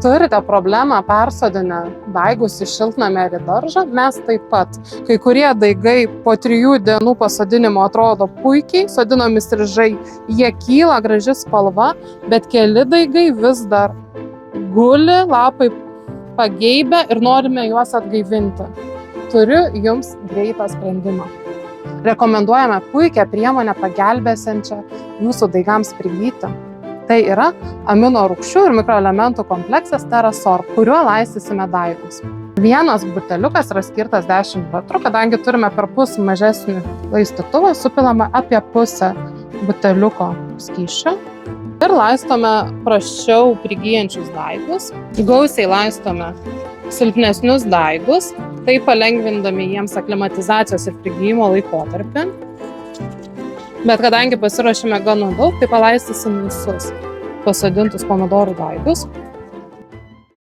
turite problemą persodinę daigus į šiltnamį ar į daržą, mes taip pat. Kai kurie daigai po 3 dienų pasodinimo atrodo puikiai, sodinomi strižai, jie kyla, graži spalva, bet keli daigai vis dar guli, lapai pageibę ir norime juos atgaivinti. Turiu jums greitą sprendimą. Rekomenduojame puikią priemonę pagelbėsiančią jūsų daigams prigyti. Tai yra amino rūgščių ir mikroelementų kompleksas Terrasorb, kuriuo laistysime daigus. Vienas buteliukas yra skirtas 10 litrų, kadangi turime perpus mažesnį laistytuvą, supilame apie pusę buteliuko skysčio ir laistome prasčiau prigyjančius daigus. Gausiai laistome silpnesnius daigus, tai palengvindami jiems aklimatizacijos ir prigyjimo laikotarpį. Bet kadangi pasiruošime gana daug, tai palaistysim visus pasodintus pomidorų daigus.